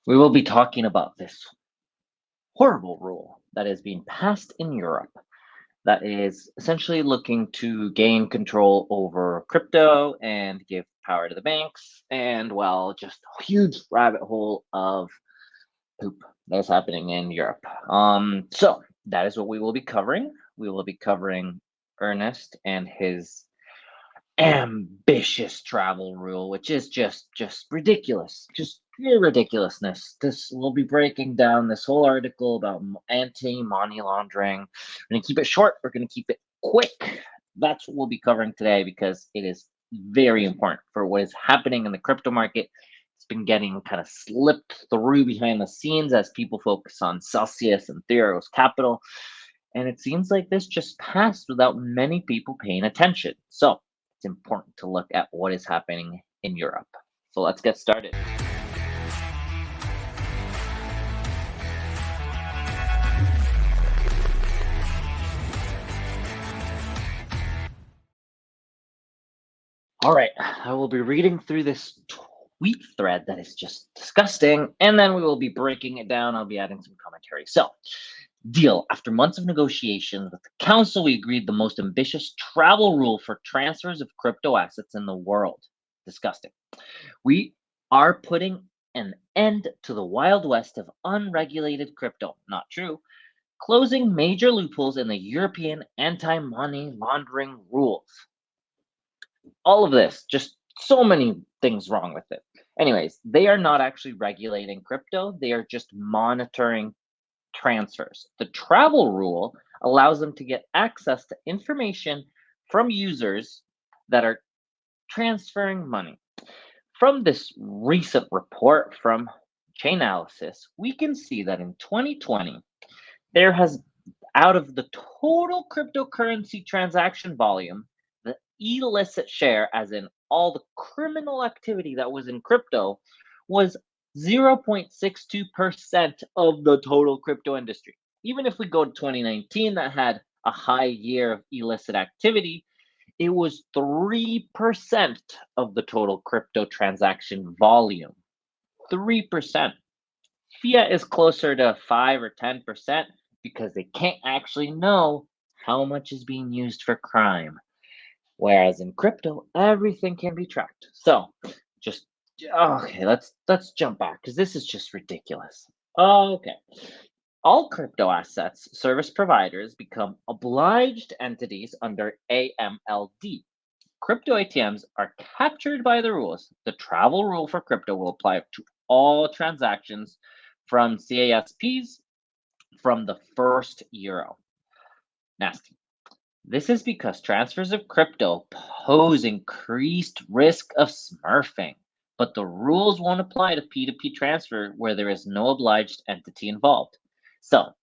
We will be talking about this horrible rule that is being passed in Europe that is essentially looking to gain control over crypto and give power to the banks, and well, just a huge rabbit hole of poop that is happening in Europe. So that is what we will be covering. We will be covering Ernest and his ambitious travel rule, which is just ridiculous, just pure ridiculousness. This we'll be breaking down this whole article about anti-money laundering. We're gonna keep it short. We're gonna keep it quick. That's what we'll be covering today because it is very important for what is happening in the crypto market. It's been getting kind of slipped through behind the scenes as people focus on Celsius and Theros Capital. And it seems like this just passed without many people paying attention. So it's important to look at what is happening in Europe. So let's get started. All right, I will be reading through this tweet thread that is just disgusting, and then we will be breaking it down. I'll be adding some commentary. So, deal. After months of negotiations with the council, we agreed the most ambitious travel rule for transfers of crypto assets in the world. Disgusting. We are putting an end to the wild west of unregulated crypto. Not true. Closing major loopholes in the European anti money laundering rules. All of this, just so many things wrong with it. Anyways, they are not actually regulating crypto, they are just monitoring transfers. The travel rule allows them to get access to information from users that are transferring money. From this recent report from Chainalysis, we can see that in 2020, there has, out of the total cryptocurrency transaction volume, the illicit share, as in all the criminal activity that was in crypto, was 0.62% of the total crypto industry. Even if we go to 2019, that had a high year of illicit activity, it was 3% of the total crypto transaction volume. 3%. Fiat is closer to 5 or 10% because they can't actually know how much is being used for crime. Whereas in crypto, everything can be tracked. So, just okay, let's jump back because this is just ridiculous. Okay. All crypto assets service providers become obliged entities under AMLD. Crypto ATMs are captured by the rules. The travel rule for crypto will apply to all transactions from CASPs from the first euro. Nasty. This is because transfers of crypto pose increased risk of smurfing, but the rules won't apply to P2P transfer where there is no obliged entity involved. So,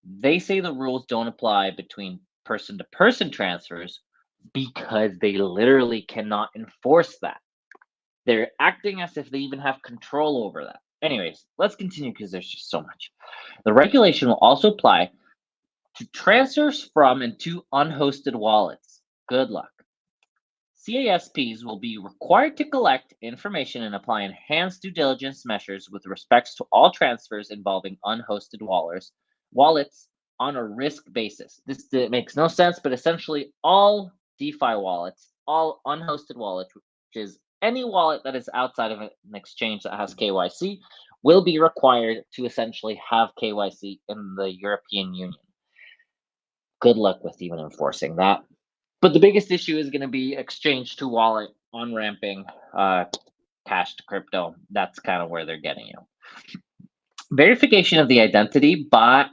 they say the rules don't apply between person to person transfers because they literally cannot enforce that. They're acting as if they even have control over that. Anyways, let's continue because there's just so much. The regulation will also apply to transfers from and to unhosted wallets. Good luck. CASPs will be required to collect information and apply enhanced due diligence measures with respects to all transfers involving unhosted wallets on a risk basis. This makes no sense, but essentially all DeFi wallets, all unhosted wallets, which is any wallet that is outside of an exchange that has KYC, will be required to essentially have KYC in the European Union. Good luck with even enforcing that. But the biggest issue is going to be exchange to wallet on ramping cash to crypto. That's kind of where they're getting you. Verification of the identity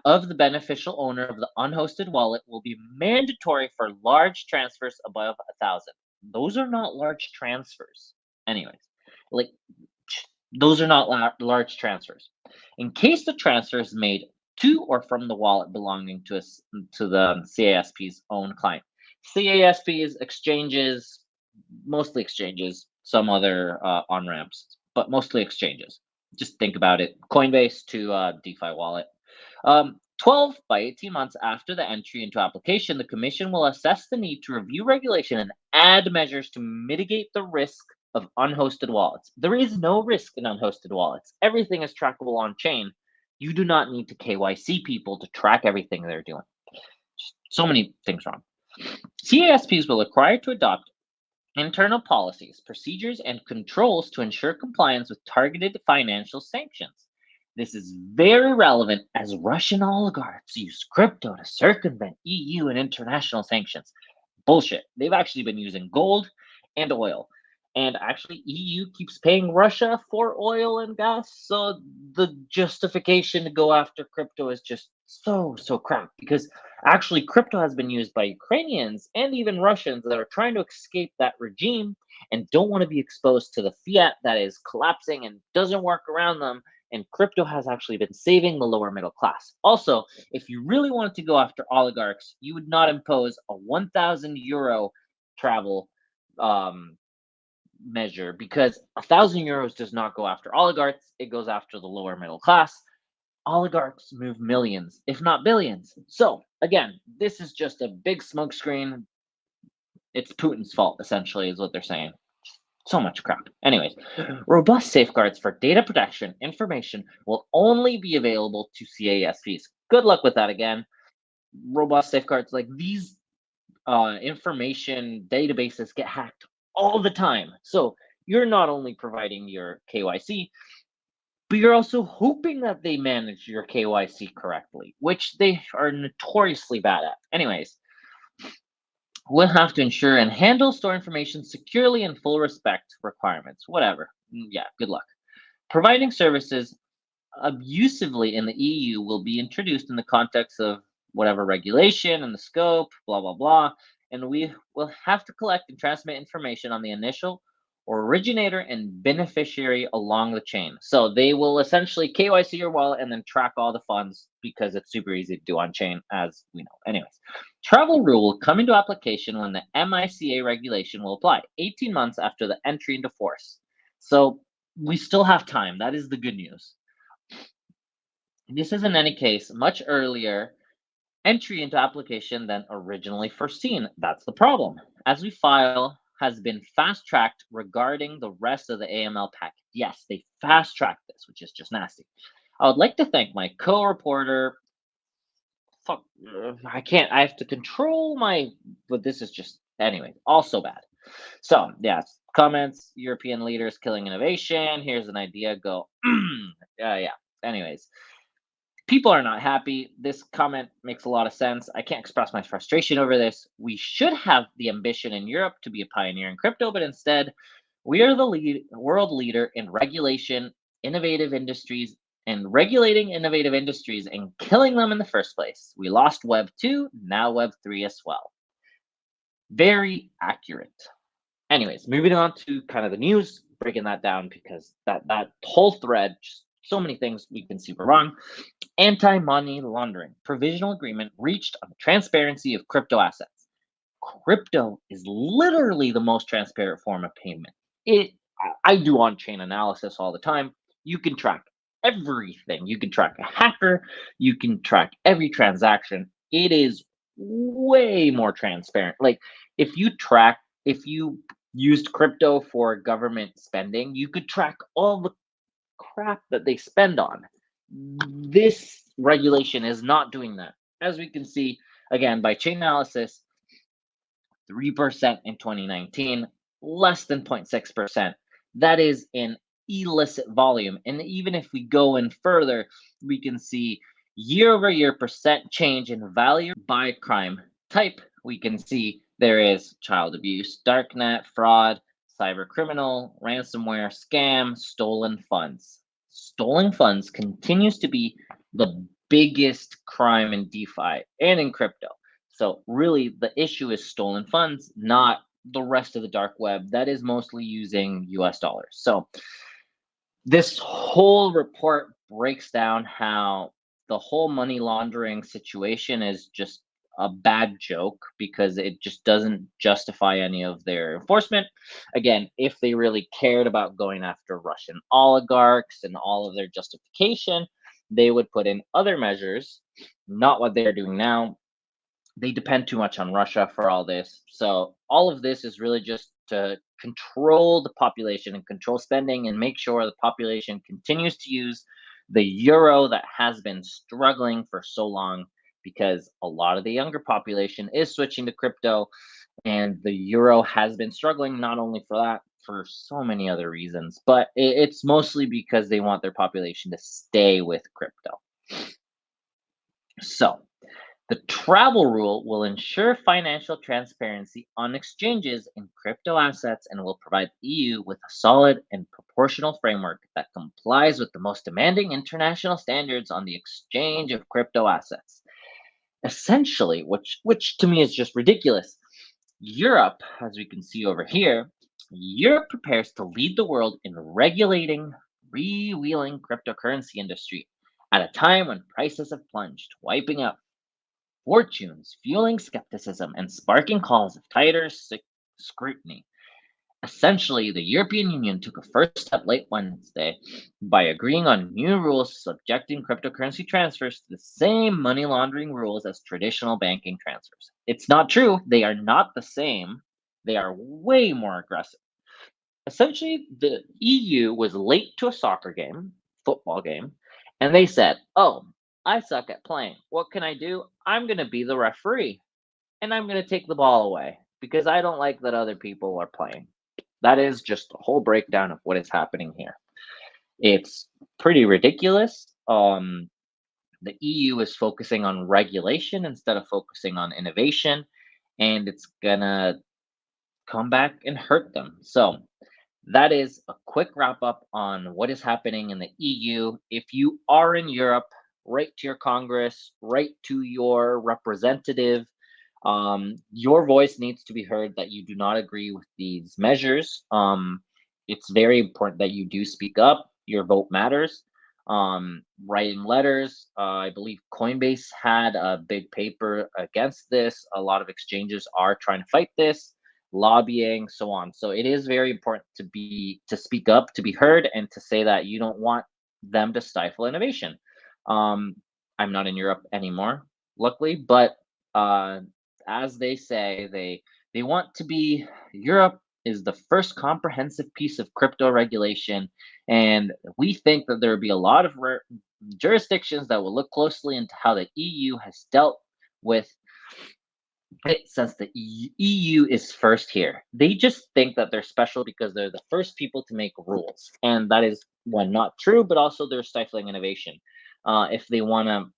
of the beneficial owner of the unhosted wallet will be mandatory for large transfers above 1,000. Those are not large transfers. Anyways, like those are not large transfers. In case the transfer is made to or from the wallet belonging to the CASP's own client. CASPs, exchanges, mostly exchanges, some other on ramps, but mostly exchanges. Just think about it. Coinbase to DeFi wallet. 12 by 18 months after the entry into application, the Commission will assess the need to review regulation and add measures to mitigate the risk of unhosted wallets. There is no risk in unhosted wallets. Everything is trackable on chain. You do not need to KYC people to track everything they're doing. So many things wrong. CASPs will require to adopt internal policies, procedures, and controls to ensure compliance with targeted financial sanctions. This is very relevant as Russian oligarchs use crypto to circumvent EU and international sanctions. Bullshit. They've actually been using gold and oil. And actually, EU keeps paying Russia for oil and gas. So the justification to go after crypto is just so crap because actually, crypto has been used by Ukrainians and even Russians that are trying to escape that regime and don't want to be exposed to the fiat that is collapsing and doesn't work around them. And crypto has actually been saving the lower middle class. Also, if you really wanted to go after oligarchs, you would not impose a 1,000 euro travel um, measure because 1,000 euros does not go after oligarchs, it goes after the lower middle class. Oligarchs move millions, if not billions. So, again, this is just a big smokescreen. It's Putin's fault, essentially, is what they're saying. So much crap. Anyways, robust safeguards for data protection information will only be available to CASPs. Good luck with that again. Robust safeguards like these information databases get hacked all the time. So you're not only providing your KYC, but you're also hoping that they manage your KYC correctly, which they are notoriously bad at. Anyways, we'll have to ensure and handle store information securely and full respect requirements. Whatever. Yeah, good luck. Providing services abusively in the EU will be introduced in the context of whatever regulation and the scope, blah, blah, blah. And we will have to collect and transmit information on the initial originator and beneficiary along the chain. So they will essentially KYC your wallet and then track all the funds because it's super easy to do on chain, as we know. Anyways, travel rule will come into application when the MICA regulation will apply, 18 months after the entry into force. So we still have time. That is the good news. This is in any case much earlier entry into application than originally foreseen. That's the problem. As we file has been fast tracked regarding the rest of the AML packet. Yes, they fast tracked this, which is just nasty. I would like to thank my co-reporter. Fuck, I can't. I have to control my. But this is just anyway. Also bad. So yeah, comments. European leaders killing innovation. Here's an idea. Go. Yeah. Anyways, people are not happy. This comment makes a lot of sense. I can't express my frustration over this. We should have the ambition in Europe to be a pioneer in crypto, but instead, we are the world leader in innovative industries, and regulating innovative industries and killing them in the first place. We lost Web 2, now Web 3 as well. Very accurate. Anyways, moving on to kind of the news, breaking that down because that whole thread, just so many things we can see were wrong. Anti-money laundering provisional agreement reached on the transparency of crypto assets. Crypto is literally the most transparent form of payment. I do on-chain analysis all the time. You can track everything. You can track a hacker. You can track every transaction. It is way more transparent. Like if you used crypto for government spending, you could track all the crap that they spend on. This regulation is not doing that. As we can see, again, by Chainalysis, 3% in 2019, less than 0.6%. That is an illicit volume. And even if we go in further, we can see year over year percent change in value by crime type. We can see there is child abuse, darknet, fraud, cyber criminal, ransomware, scam, stolen funds. Stolen funds continues to be the biggest crime in DeFi and in crypto. So really the issue is stolen funds, not the rest of the dark web that is mostly using US dollars. So this whole report breaks down how the whole money laundering situation is just a bad joke because it just doesn't justify any of their enforcement. Again, if they really cared about going after Russian oligarchs and all of their justification, they would put in other measures, not what they're doing now. They depend too much on Russia for all this. So all of this is really just to control the population and control spending and make sure the population continues to use the euro that has been struggling for so long, because a lot of the younger population is switching to crypto, and the euro has been struggling not only for that, for so many other reasons, but it's mostly because they want their population to stay with crypto. So the travel rule will ensure financial transparency on exchanges in crypto assets and will provide EU with a solid and proportional framework that complies with the most demanding international standards on the exchange of crypto assets. Essentially, which to me is just ridiculous. Europe, as we can see over here, Europe prepares to lead the world in regulating, freewheeling cryptocurrency industry at a time when prices have plunged, wiping out fortunes, fueling skepticism, and sparking calls of tighter scrutiny. Essentially, the European Union took a first step late Wednesday by agreeing on new rules subjecting cryptocurrency transfers to the same money laundering rules as traditional banking transfers. It's not true, they are not the same. They are way more aggressive. Essentially, the EU was late to a soccer game, football game, and they said, "Oh, I suck at playing. What can I do? I'm going to be the referee and I'm going to take the ball away because I don't like that other people are playing." That is just a whole breakdown of what is happening here. It's pretty ridiculous. The EU is focusing on regulation instead of focusing on innovation, and it's gonna come back and hurt them. So that is a quick wrap up on what is happening in the EU. If you are in Europe, write to your Congress, write to your representative. Your voice needs to be heard that you do not agree with these measures. It's very important that you do speak up. Your vote matters. Writing letters. I believe Coinbase had a big paper against this. A lot of exchanges are trying to fight this, lobbying, so on. So it is very important to speak up, to be heard, and to say that you don't want them to stifle innovation. Um, I'm not in Europe anymore, luckily, but uh, as they say, they want to be Europe is the first comprehensive piece of crypto regulation, and we think that there will be a lot of jurisdictions that will look closely into how the EU has dealt with it since the EU is first here. They just think that they're special because they're the first people to make rules, and that is one not true, but also they're stifling innovation. If they want to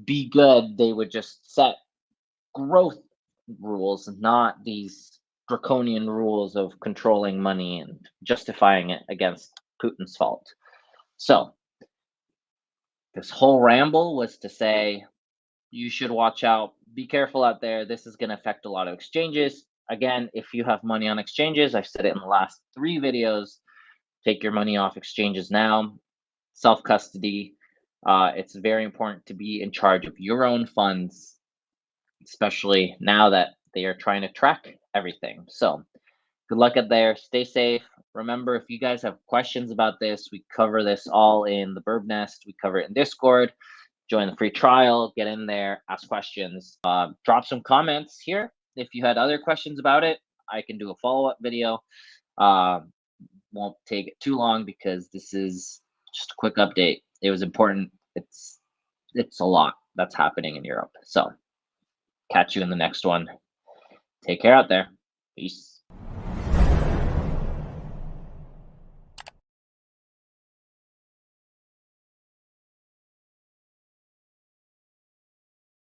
be good, they would just set growth rules, not these draconian rules of controlling money and justifying it against Putin's fault. So, this whole ramble was to say you should watch out, be careful out there. This is going to affect a lot of exchanges. Again, if you have money on exchanges, I've said it in the last 3 videos, take your money off exchanges now, self custody. It's very important to be in charge of your own funds, especially now that they are trying to track everything. So, good luck out there. Stay safe. Remember, if you guys have questions about this, we cover this all in the Bird Nest. We cover it in Discord. Join the free trial, get in there, ask questions, drop some comments here. If you had other questions about it, I can do a follow-up video. Uh, won't take it too long because this is just a quick update. It was important. It's a lot that's happening in Europe. So catch you in the next one. Take care out there. Peace.